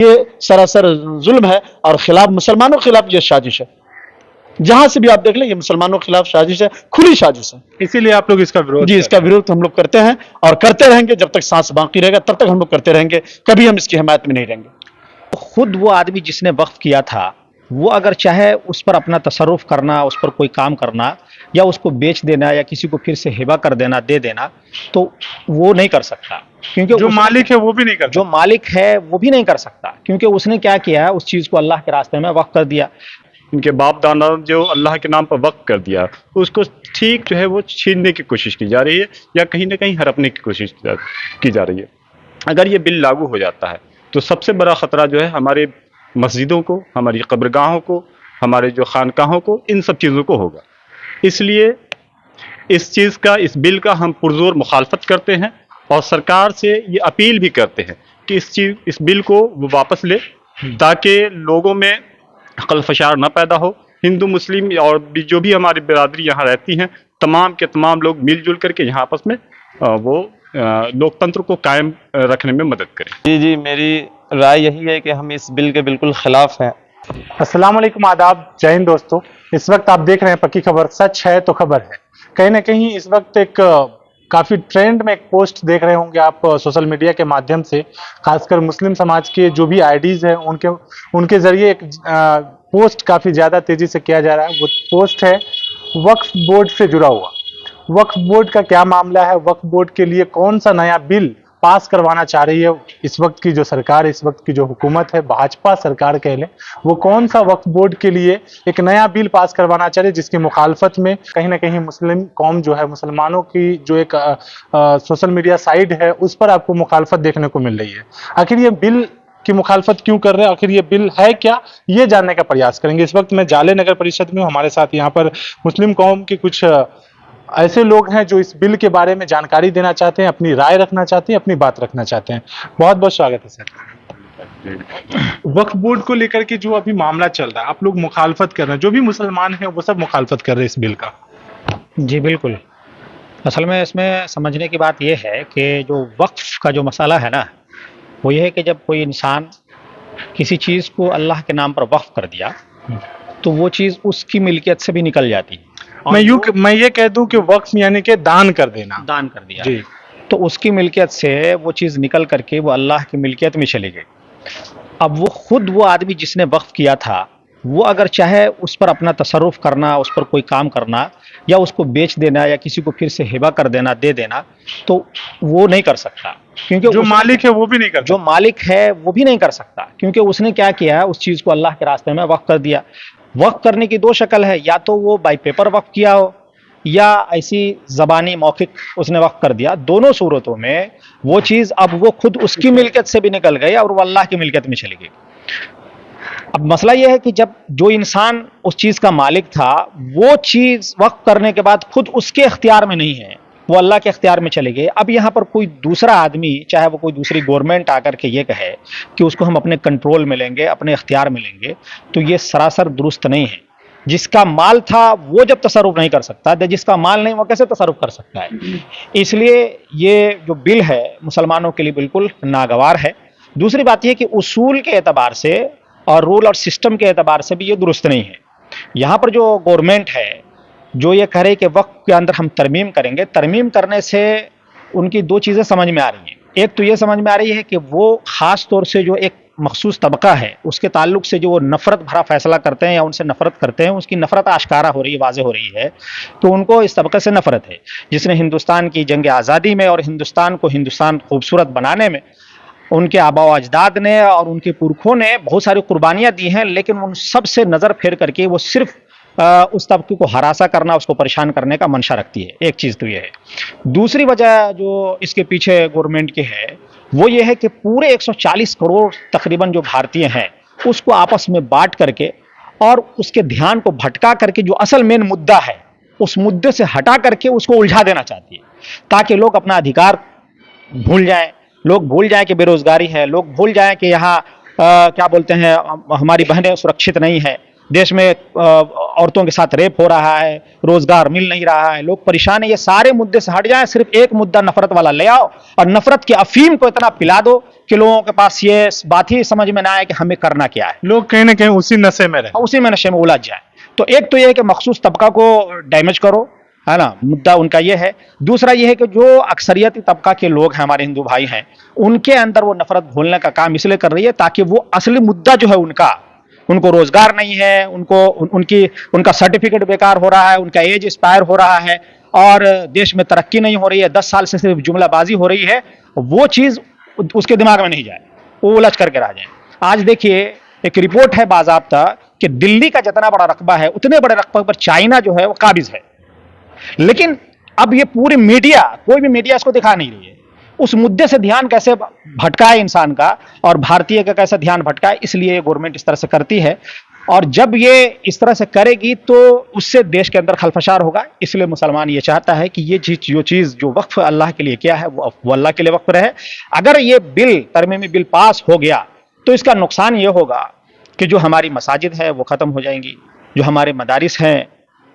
ये सरासर जुल्म है और खिलाफ मुसलमानों के खिलाफ ये साजिश है। जहां से भी आप देख लें ये मुसलमानों के खिलाफ साजिश है, खुली साजिश है। इसीलिए आप लोग इसका विरोध जी, इसका विरोध हम लोग करते हैं और करते रहेंगे जब तक सांस बाकी रहेगा, तब तक हम लोग करते रहेंगे। कभी हम इसकी हिमायत में नहीं रहेंगे। खुद वो आदमी जिसने वक्फ किया था वो अगर चाहे उस पर अपना तसर्रुफ करना, उस पर कोई काम करना या उसको बेच देना या किसी को फिर से हिबा कर देना, दे देना, तो वो नहीं कर सकता, क्योंकि जो मालिक है वो भी नहीं करता। जो मालिक है वो भी नहीं कर सकता, क्योंकि उसने क्या किया है, उस चीज को अल्लाह के रास्ते में वक्फ कर दिया। इनके बाप दादा जो अल्लाह के नाम पर वक्फ कर दिया, उसको ठीक जो है वो छीनने की कोशिश की जा रही है या कहीं ना कहीं हड़पने की कोशिश की जा रही है। अगर ये बिल लागू हो जाता है तो सबसे बड़ा खतरा जो है हमारे मस्जिदों को, हमारी कब्रगाहों को, हमारे जो खानकाहों को, इन सब चीज़ों को होगा। इसलिए इस बिल का हम पुरजोर मुखालफत करते हैं और सरकार से ये अपील भी करते हैं कि इस बिल को वो वापस ले, ताकि लोगों में खलफशार न पैदा हो। हिंदू मुस्लिम और भी जो भी हमारी बिरादरी यहाँ रहती हैं, तमाम के तमाम लोग मिलजुल करके यहाँ आपस में वो लोकतंत्र को कायम रखने में मदद करें। जी, मेरी राय यही है कि हम इस बिल के बिल्कुल खिलाफ हैं। अस्सलाम वालेकुम, आदाब, जय हिंद दोस्तों। इस वक्त आप देख रहे हैं पक्की खबर, सच है तो खबर है। कहीं ना कहीं इस वक्त एक काफी ट्रेंड में एक पोस्ट देख रहे होंगे आप सोशल मीडिया के माध्यम से, खासकर मुस्लिम समाज के जो भी आईडीज हैं उनके जरिए एक पोस्ट काफी ज्यादा तेजी से किया जा रहा है। वो पोस्ट है वक्फ बोर्ड से जुड़ा हुआ। वक्फ बोर्ड का क्या मामला है, वक्फ बोर्ड के लिए कौन सा नया बिल पास करवाना चाह रही है इस वक्त की जो सरकार, इस वक्त की जो हुकूमत है, भाजपा सरकार कह लें, वो कौन सा वक्फ बोर्ड के लिए एक नया बिल पास करवाना चाह रही है, जिसकी मुखालफत में कहीं ना कहीं मुस्लिम कौम जो है, मुसलमानों की जो एक सोशल मीडिया साइड है, उस पर आपको मुखालफत देखने को मिल रही है। आखिर ये बिल की मुखालफत क्यों कर रहे हैं, आखिर ये बिल है क्या, ये जानने का प्रयास करेंगे। इस वक्त मैं जाले नगर परिषद में हूं। हमारे साथ यहाँ पर मुस्लिम कौम के कुछ ऐसे लोग हैं जो इस बिल के बारे में जानकारी देना चाहते हैं, अपनी राय रखना चाहते हैं, अपनी बात रखना चाहते हैं। बहुत बहुत स्वागत है सर। वक्फ बोर्ड को लेकर के जो अभी मामला चल रहा है, आप लोग मुखालफत कर रहे हैं, जो भी मुसलमान हैं वो सब मुखालफत कर रहे हैं इस बिल का। जी बिल्कुल। असल में इसमें समझने की बात यह है कि जो वक्फ का जो मसाला है ना, वो ये है कि जब कोई इंसान किसी चीज़ को अल्लाह के नाम पर वक्फ कर दिया तो वो चीज़ उसकी मिल्कियत से भी निकल जाती है। मैं ये कह दूं कि वक्फ यानी कि दान कर देना, दान कर दिया जी, तो उसकी मिल्कियत से वो चीज़ निकल करके वो अल्लाह की मिल्कियत में चली गई। अब वो आदमी जिसने वक्फ किया था वो अगर चाहे उस पर अपना तसर्रुफ करना, उस पर कोई काम करना या उसको बेच देना या किसी को फिर से हिबा कर देना, दे देना, तो वो नहीं कर सकता, क्योंकि जो मालिक है वो भी नहीं कर जो मालिक है वो भी नहीं कर सकता, क्योंकि उसने क्या किया है, उस चीज़ को अल्लाह के रास्ते में वक्फ कर दिया। वक्फ करने की दो शक्ल है, या तो वो बाई पेपर वक्फ किया हो या ऐसी ज़बानी मौखिक उसने वक्फ कर दिया। दोनों सूरतों में वो चीज़ अब वो खुद उसकी मिल्कियत से भी निकल गई और वो अल्लाह की मिल्कियत में चली गई। अब मसला यह है कि जब जो इंसान उस चीज़ का मालिक था, वो चीज़ वक्फ करने के बाद खुद उसके इख्तियार में नहीं है, वो अल्लाह के इख्तियार में चले गए। अब यहाँ पर कोई दूसरा आदमी, चाहे वो कोई दूसरी गवर्नमेंट आकर के ये कहे कि उसको हम अपने कंट्रोल में लेंगे, अपने इख्तियार में लेंगे, तो ये सरासर दुरुस्त नहीं है। जिसका माल था वो जब तसर्रुफ नहीं कर सकता, जिसका माल नहीं वो कैसे तसर्रुफ कर सकता है। इसलिए ये जो बिल है मुसलमानों के लिए बिल्कुल नागवार है। दूसरी बात यह कि उसूल के एतबार से और रूल और सिस्टम के एतबार से भी ये दुरुस्त नहीं है। यहाँ पर जो गवर्नमेंट है जो ये कह रही है कि वक्फ के अंदर हम तरमीम करेंगे, तरमीम करने से उनकी दो चीज़ें समझ में आ रही हैं। एक तो ये समझ में आ रही है कि वो ख़ास तौर से जो एक मखसूस तबका है उसके ताल्लुक से जो वो नफ़रत भरा फैसला करते हैं या उनसे नफ़रत करते हैं, उसकी नफ़रत आश्कारा हो रही है, वाज़े हो रही है, तो उनको इस तबके से नफ़रत है जिसने हिंदुस्तान की जंग आज़ादी में और हिंदुस्तान को हिंदुस्तान खूबसूरत बनाने में उनके आबा व अजदाद ने और उनके पुरखों ने बहुत सारी कुर्बानियाँ दी हैं, लेकिन उन सब से नज़र फेर करके वो सिर्फ उस तबके को हरासा करना, उसको परेशान करने का मंशा रखती है। एक चीज़ तो ये है। दूसरी वजह जो इसके पीछे गवर्नमेंट की है वो ये है कि पूरे 140 करोड़ तकरीबन जो भारतीय हैं उसको आपस में बांट करके और उसके ध्यान को भटका करके जो असल मेन मुद्दा है उस मुद्दे से हटा करके उसको उलझा देना चाहती है, ताकि लोग अपना अधिकार भूल जाएं, लोग भूल जाएं कि बेरोजगारी है, लोग भूल जाएं कि यहाँ क्या बोलते हैं हमारी बहनें सुरक्षित नहीं है, देश में औरतों के साथ रेप हो रहा है, रोजगार मिल नहीं रहा है, लोग परेशान है। ये सारे मुद्दे से हट जाएं, सिर्फ एक मुद्दा नफरत वाला ले आओ और नफरत की अफीम को इतना पिला दो कि लोगों के पास ये बात ही समझ में ना आए कि हमें करना क्या है, लोग कहीं ना कहीं उसी नशे में रहे। उसी में नशे में उलझ जाए। तो एक तो ये है कि मखसूस तबका को डैमेज करो, है ना, मुद्दा उनका ये है। दूसरा ये है कि जो अक्सरियती तबका के लोग हैं, हमारे हिंदू भाई हैं, उनके अंदर वो नफरत घोलने का काम इसलिए कर रही है ताकि वो असली मुद्दा जो है उनका, उनको रोजगार नहीं है, उनका सर्टिफिकेट बेकार हो रहा है, उनका एज एक्सपायर हो रहा है और देश में तरक्की नहीं हो रही है, 10 साल से सिर्फ जुमलाबाजी हो रही है, वो चीज उसके दिमाग में नहीं जाए, वो उलझ करके रह जाए। आज देखिए एक रिपोर्ट है बाज़ाब्ता कि दिल्ली का जितना बड़ा रकबा है उतने बड़े रकबे पर चाइना जो है वो काबिज है, लेकिन अब ये पूरी मीडिया, कोई भी मीडिया इसको दिखा नहीं रही है। उस मुद्दे से ध्यान कैसे भटकाए इंसान का और भारतीय का कैसे ध्यान भटकाए, इसलिए गवर्नमेंट इस तरह से करती है। और जब ये इस तरह से करेगी तो उससे देश के अंदर खलफशार होगा। इसलिए मुसलमान ये चाहता है कि ये चीज जो वक्फ अल्लाह के लिए किया है वो अल्लाह के लिए वक्फ रहे। अगर ये बिल, तरमीमी बिल पास हो गया तो इसका नुकसान ये होगा कि जो हमारी मसाजिद है वो खत्म हो जाएंगी, जो हमारे मदारिस हैं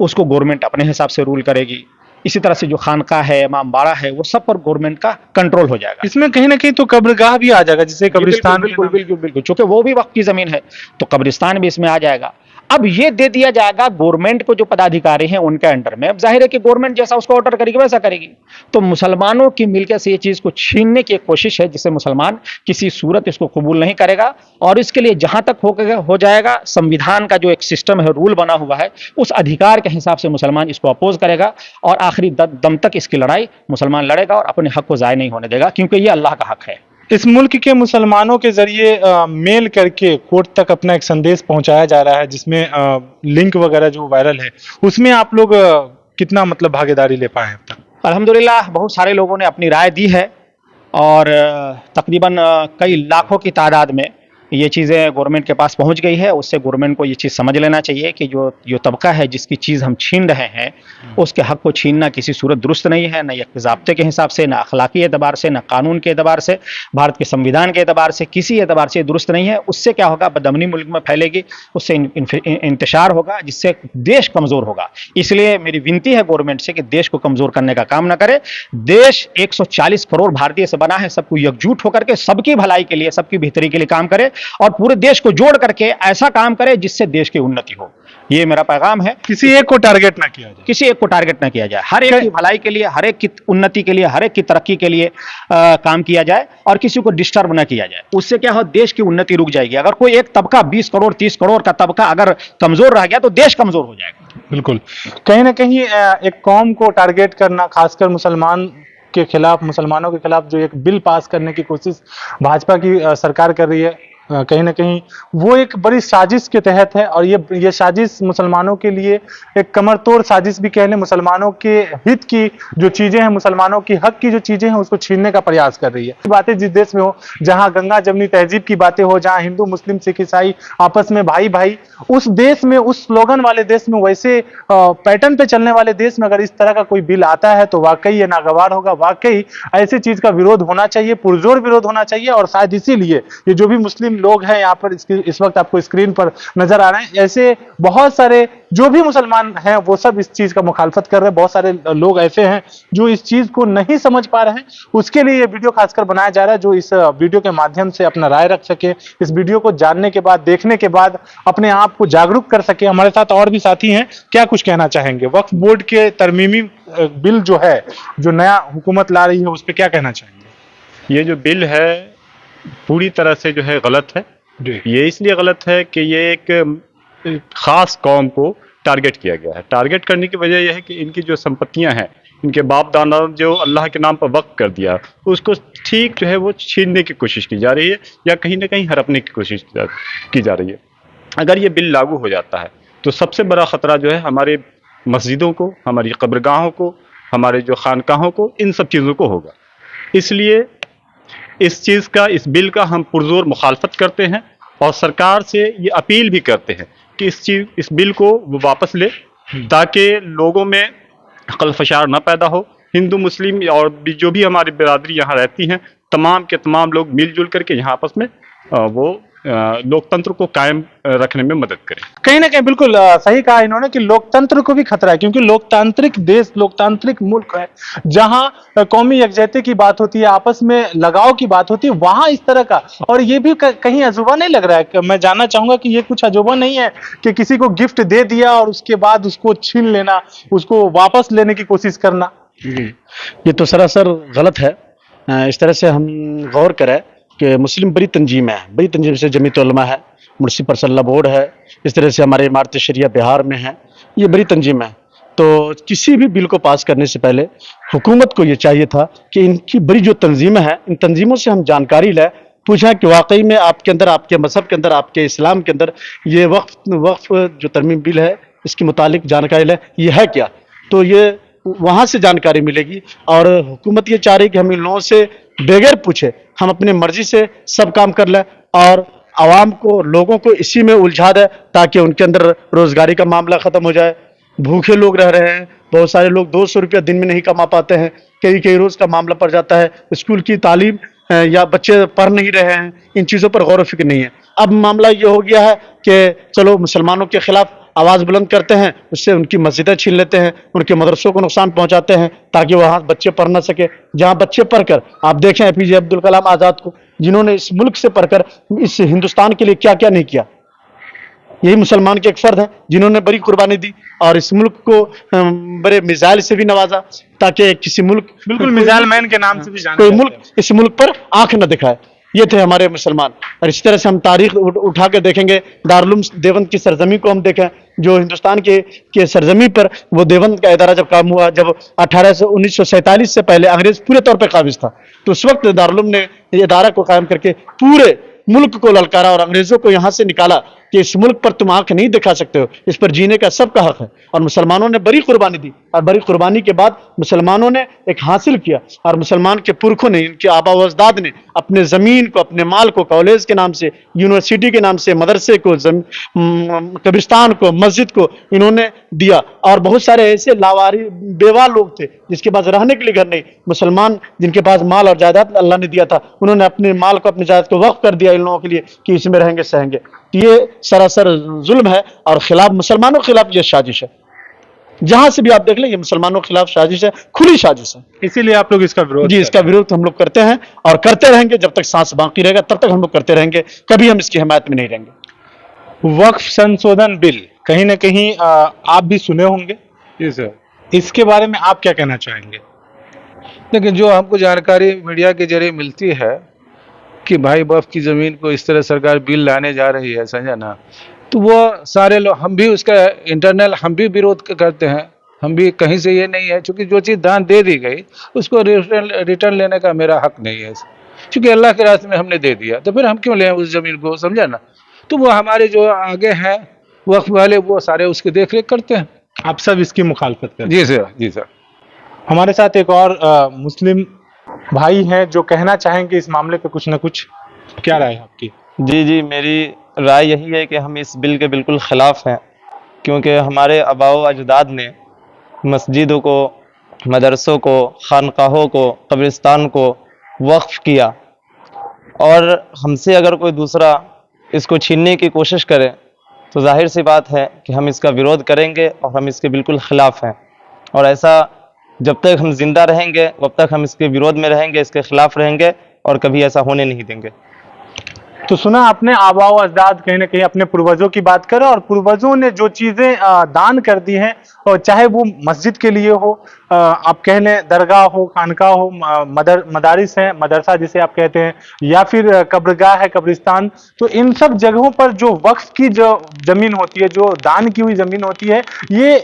उसको गवर्नमेंट अपने हिसाब से रूल करेगी, इसी तरह से जो खानका है, इमाम बाड़ा है, वो सब पर गवर्नमेंट का कंट्रोल हो जाएगा। इसमें कहीं ना कहीं तो कब्रगाह भी आ जाएगा, जिसे कब्रिस्तान बिल्कुल बिल्कुल बिल्कुल, चूंकि वो भी वक्फ की जमीन है तो कब्रिस्तान भी इसमें आ जाएगा। अब ये दे दिया जाएगा गवर्नमेंट को, जो पदाधिकारी हैं उनके अंडर में। अब जाहिर है कि गवर्नमेंट जैसा उसको ऑर्डर करेगी वैसा करेगी। तो मुसलमानों की मिलकर से ये चीज को छीनने की एक कोशिश है, जिसे मुसलमान किसी सूरत इसको कबूल नहीं करेगा। और इसके लिए जहां तक हो जाएगा, संविधान का जो एक सिस्टम है, रूल बना हुआ है, उस अधिकार के हिसाब से मुसलमान इसको अपोज करेगा और आखिरी दम तक इसकी लड़ाई मुसलमान लड़ेगा और अपने हक को जाय नहीं होने देगा, क्योंकि ये अल्लाह का हक है। इस मुल्क के मुसलमानों के जरिए मेल करके कोर्ट तक अपना एक संदेश पहुंचाया जा रहा है, जिसमें लिंक वगैरह जो वायरल है, उसमें आप लोग कितना मतलब भागीदारी ले पाए हैं अब तक? अल्हम्दुलिल्लाह बहुत सारे लोगों ने अपनी राय दी है और तकरीबन कई लाखों की तादाद में ये चीज़ें गवर्नमेंट के पास पहुंच गई है। उससे गवर्नमेंट को ये चीज़ समझ लेना चाहिए कि जो तबका है जिसकी चीज़ हम छीन रहे हैं, उसके हक को छीनना किसी सूरत दुरुस्त नहीं है, न एक ज़ाब्ते के हिसाब से, न अखलाकी एतबार से, न कानून के एतबार से, भारत के संविधान के एतबार से, किसी एतबार से दुरुस्त नहीं है। उससे क्या होगा, बदअमनी मुल्क में फैलेगी, उससे इंतशार होगा, जिससे देश कमज़ोर होगा। इसलिए मेरी विनती है गवर्नमेंट से कि देश को कमज़ोर करने का काम न करे। देश 140 करोड़ भारतीय से बना है, सबको एकजुट होकर के सबकी भलाई के लिए, सबकी बेहतरी के लिए काम करे और पूरे देश को जोड़ करके ऐसा काम करे जिससे देश की उन्नति हो। ये मेरा पैगाम है। किसी एक को टारगेट ना किया जाए, किसी एक को टारगेट ना किया जाए, हर एक की भलाई के लिए, हर एक की उन्नति के लिए, हर एक की तरक्की के लिए काम किया जाए और किसी को डिस्टर्ब ना किया जाए। उससे क्या हो, देश की उन्नति रुक जाएगी। अगर कोई एक तबका 20 करोड़ 30 करोड़ का तबका अगर कमजोर रह गया तो देश कमजोर हो जाएगा। बिल्कुल, कहीं ना कहीं एक कौम को टारगेट करना, खासकर मुसलमान के खिलाफ, मुसलमानों के खिलाफ जो एक बिल पास करने की कोशिश भाजपा की सरकार कर रही है, कहीं ना कहीं वो एक बड़ी साजिश के तहत है। और ये साजिश मुसलमानों के लिए एक कमर तोड़ साजिश भी कह लें। मुसलमानों के हित की जो चीजें हैं, मुसलमानों की हक की जो चीजें हैं, उसको छीनने का प्रयास कर रही है। बातें जिस देश में हो, जहां गंगा जमनी तहजीब की बातें हो, जहां हिंदू मुस्लिम सिख ईसाई आपस में भाई भाई, उस देश में, उस स्लोगन वाले देश में, वैसे पैटर्न पे चलने वाले देश में अगर इस तरह का कोई बिल आता है तो वाकई ये नागवार होगा। वाकई ऐसी चीज का विरोध होना चाहिए, पुरजोर विरोध होना चाहिए। और शायद इसीलिए ये जो भी मुस्लिम लोग हैं यहाँ पर इस वक्त आपको स्क्रीन पर नजर आ रहे हैं, ऐसे बहुत सारे जो भी मुसलमान हैं वो सब इस चीज का मुखालफत कर रहे हैं। बहुत सारे लोग ऐसे हैं जो इस चीज को नहीं समझ पा रहे हैं। उसके लिए ये वीडियो खासकर बनाया जा रहा है, जो इस वीडियो के माध्यम से अपना राय रख सके, इस वीडियो को जानने के बाद, देखने के बाद अपने आप को जागरूक कर सके। हमारे साथ और भी साथी हैं, क्या कुछ कहना चाहेंगे? वक्फ बोर्ड के तरमीमी बिल जो है, जो नया हुकूमत ला रही है, उस पर क्या कहना चाहेंगे? ये जो बिल है पूरी तरह से जो है गलत है। ये इसलिए गलत है कि ये एक खास कौम को टारगेट किया गया है। टारगेट करने की वजह यह है कि इनकी जो संपत्तियां हैं, इनके बाप दादा जो अल्लाह के नाम पर वक्फ कर दिया, उसको ठीक जो है वो छीनने की कोशिश की जा रही है या कहीं ना कहीं हड़पने की कोशिश की जा रही है। अगर ये बिल लागू हो जाता है तो सबसे बड़ा खतरा जो है हमारे मस्जिदों को, हमारी कब्रगाहों को, हमारे जो खानकाहों को, इन सब चीज़ों को होगा। इसलिए इस बिल का हम पुरजोर मुखालफत करते हैं और सरकार से ये अपील भी करते हैं कि इस बिल को वो वापस ले, ताकि लोगों में खलफशार न पैदा हो। हिंदू मुस्लिम और जो भी हमारी बिरादरी यहाँ रहती हैं, तमाम के तमाम लोग मिलजुल करके यहाँ आपस में वो लोकतंत्र को कायम रखने में मदद करे। कहीं ना कहीं बिल्कुल सही कहा इन्होंने कि लोकतंत्र को भी खतरा है, क्योंकि लोकतांत्रिक देश, लोकतांत्रिक मुल्क है जहां कौमी यकजहती की बात होती है, आपस में लगाव की बात होती है, वहां इस तरह का। और ये भी कहीं अजूबा नहीं लग रहा है। मैं जानना चाहूंगा कि ये कुछ अजूबा नहीं है कि किसी को गिफ्ट दे दिया और उसके बाद उसको छीन लेना, उसको वापस लेने की कोशिश करना। ये तो सरासर गलत है। इस तरह से हम गौर करें कि मुस्लिम बड़ी तंजीम है, बड़ी तंजीम से जमीयत उलमा है, मुर्शी परसल्ला बोर्ड है, इस तरह से हमारे इमारत शरिया बिहार में है, ये बड़ी तंजीम है। तो किसी भी बिल को पास करने से पहले हुकूमत को ये चाहिए था कि इनकी बड़ी जो तंजीमें हैं, इन तंजीमों से हम जानकारी लें, पूछें कि वाकई में आपके अंदर, आपके मजहब के अंदर, आपके इस्लाम के अंदर ये वक्फ जो तरमीम बिल है, इसके मुतालिक जानकारी लें, ये है क्या। तो ये वहाँ से जानकारी मिलेगी। और हुकूमत ये चाह रही कि हम इन लोगों से बगैर पूछे हम अपने मर्जी से सब काम कर लें और आवाम को, लोगों को इसी में उलझा दें ताकि उनके अंदर रोजगारी का मामला ख़त्म हो जाए। भूखे लोग रह रहे हैं, बहुत सारे लोग 200 रुपया दिन में नहीं कमा पाते हैं, कई कई रोज़ का मामला पड़ जाता है, स्कूल की तालीम या बच्चे पढ़ नहीं रहे हैं, इन चीज़ों पर गौर व फिक्र नहीं है। अब मामला ये हो गया है कि चलो मुसलमानों के खिलाफ आवाज़ बुलंद करते हैं, उससे उनकी मस्जिदें छीन लेते हैं, उनके मदरसों को नुकसान पहुंचाते हैं ताकि वहाँ बच्चे पढ़ ना सके। जहाँ बच्चे पढ़कर, आप देखें APJ अब्दुल कलाम आज़ाद को, जिन्होंने इस मुल्क से पढ़कर इस हिंदुस्तान के लिए क्या क्या नहीं किया, यही मुसलमान के एक फर्द हैं जिन्होंने बड़ी कुर्बानी दी और इस मुल्क को बड़े मिसाइल से भी नवाजा ताकि किसी मुल्क, बिल्कुल मिसाइल मैन के नाम से भी जाना कोई जाता मुल्क है। इस मुल्क पर आंख न दिखाए। ये थे हमारे मुसलमान। और इस तरह से हम तारीख उठा के देखेंगे, दारुल देवबंद की सरजमी को हम देखें, जो हिंदुस्तान के सरजमी पर वो देवबंद का इदारा जब काम हुआ, जब 1947 से पहले अंग्रेज पूरे तौर पर काबिज था, तो उस वक्त दारुल ने इदारा को कायम करके पूरे मुल्क को ललकारा और अंग्रेजों को यहाँ से निकाला कि इस मुल्क पर तुम आंख नहीं दिखा सकते हो, इस पर जीने का सबका हक है। और मुसलमानों ने बड़ी कुर्बानी दी और बड़ी कुर्बानी के बाद मुसलमानों ने एक हासिल किया और मुसलमान के पुरखों ने, इनके आबा व अजदाद ने अपने ज़मीन को, अपने माल को कॉलेज के नाम से, यूनिवर्सिटी के नाम से, मदरसे को, कब्रिस्तान को, मस्जिद को इन्होंने दिया। और बहुत सारे ऐसे लावारी बेवा लोग थे जिसके पास रहने के लिए घर नहीं, मुसलमान जिनके पास माल और जायदाद अल्लाह ने दिया था, उन्होंने अपने माल को, अपनी जायदाद को वक्फ कर दिया इन लोगों के लिए कि इसमें रहेंगे सहेंगे। ये सरासर जुल्म है और खिलाफ, मुसलमानों के खिलाफ ये साजिश है। जहां से भी आप देख लें, ये मुसलमानों के खिलाफ साजिश है, खुली साजिश है। इसीलिए आप लोग इसका विरोध जी, इसका विरोध हम लोग करते हैं और करते रहेंगे जब तक सांस बाकी रहेगा, तब तक हम लोग करते रहेंगे, कभी हम इसकी हिमायत में नहीं रहेंगे। वक्फ संशोधन बिल कहीं ना कहीं आप भी सुने होंगे, जी सर। इसके बारे में आप क्या कहना चाहेंगे? देखिए, जो हमको जानकारी मीडिया के जरिए मिलती है कि भाई वक्फ की ज़मीन को इस तरह सरकार बिल लाने जा रही है, समझा ना, तो वो सारे लोग, हम भी उसका इंटरनल हम भी विरोध करते हैं। हम भी कहीं से ये नहीं है, क्योंकि जो चीज़ दान दे दी गई उसको रिटर्न लेने का मेरा हक नहीं है, क्योंकि अल्लाह के रास्ते में हमने दे दिया, तो फिर हम क्यों लें उस ज़मीन को, समझा ना। तो वो हमारे जो आगे हैं वक्फ वाले, वो सारे उसकी देख रेख करते हैं। आप सब इसकी मुखालफत करें। जी सर, जी सर। हमारे साथ एक और मुस्लिम भाई हैं जो कहना चाहेंगे इस मामले पे कुछ ना कुछ। क्या राय है आपकी? जी, मेरी राय यही है कि हम इस बिल के बिल्कुल ख़िलाफ़ हैं, क्योंकि हमारे आबाओ अजदाद ने मस्जिदों को, मदरसों को, खानकाहों को, कब्रिस्तान को वक्फ किया, और हमसे अगर कोई दूसरा इसको छीनने की कोशिश करे तो जाहिर सी बात है कि हम इसका विरोध करेंगे और हम इसके बिल्कुल ख़िलाफ़ हैं। और ऐसा जब तक हम जिंदा रहेंगे तब तक हम इसके विरोध में रहेंगे, इसके खिलाफ रहेंगे और कभी ऐसा होने नहीं देंगे। तो सुना आपने, आबाओ अजदाद कहीं ना कहीं अपने पूर्वजों की बात करें, और पूर्वजों ने जो चीजें दान कर दी हैं, और चाहे वो मस्जिद के लिए हो, आप कह लें दरगाह हो, खानका हो, मदारिस हैं, मदरसा जिसे आप कहते हैं, या फिर कब्रगाह है, कब्रिस्तान, तो इन सब जगहों पर जो वक्फ की जो जमीन होती है, जो दान की हुई जमीन होती है, ये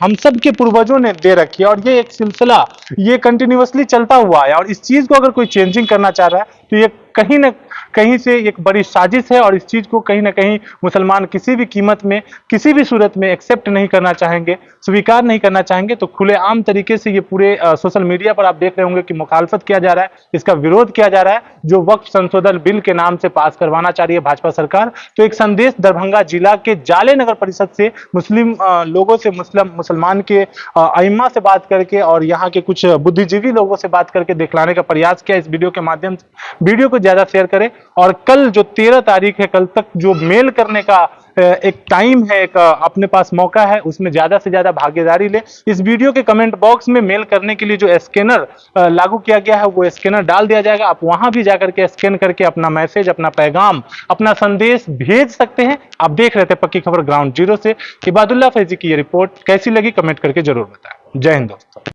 हम सब के पूर्वजों ने दे रखी है, और ये एक सिलसिला, ये कंटिन्यूअसली चलता हुआ है। और इस चीज को अगर कोई चेंजिंग करना चाह रहा है तो ये कहीं ना कहीं से एक बड़ी साजिश है, और इस चीज को कहीं ना कहीं मुसलमान किसी भी कीमत में, किसी भी सूरत में एक्सेप्ट नहीं करना चाहेंगे, स्वीकार नहीं करना चाहेंगे। तो खुलेआम तरीके से ये पूरे सोशल मीडिया पर आप देख रहे होंगे कि मुखालफत किया जा रहा है, इसका विरोध किया जा रहा है, जो वक्फ संशोधन बिल के नाम से पास करवाना चाह रही है भाजपा सरकार। तो एक संदेश दरभंगा जिला के जाले नगर परिषद से मुस्लिम लोगों से, मुसलमान के अइम्मा से बात करके और यहाँ के कुछ बुद्धिजीवी लोगों से बात करके दिखलाने का प्रयास किया इस वीडियो के माध्यम से। वीडियो को ज्यादा शेयर करें और कल जो 13 तारीख है, कल तक जो मेल करने का एक टाइम है, एक अपने पास मौका है, उसमें ज्यादा से ज्यादा भागीदारी ले। इस वीडियो के कमेंट बॉक्स में मेल करने के लिए जो स्कैनर लागू किया गया है वो स्कैनर डाल दिया जाएगा। आप वहां भी जाकर के स्कैन करके अपना मैसेज, अपना पैगाम, अपना संदेश भेज सकते हैं। आप देख रहे थे पक्की खबर ग्राउंड जीरो से। इबादुल्लाह फैजी की ये रिपोर्ट कैसी लगी कमेंट करके जरूर बताएं। जय हिंद दोस्तों।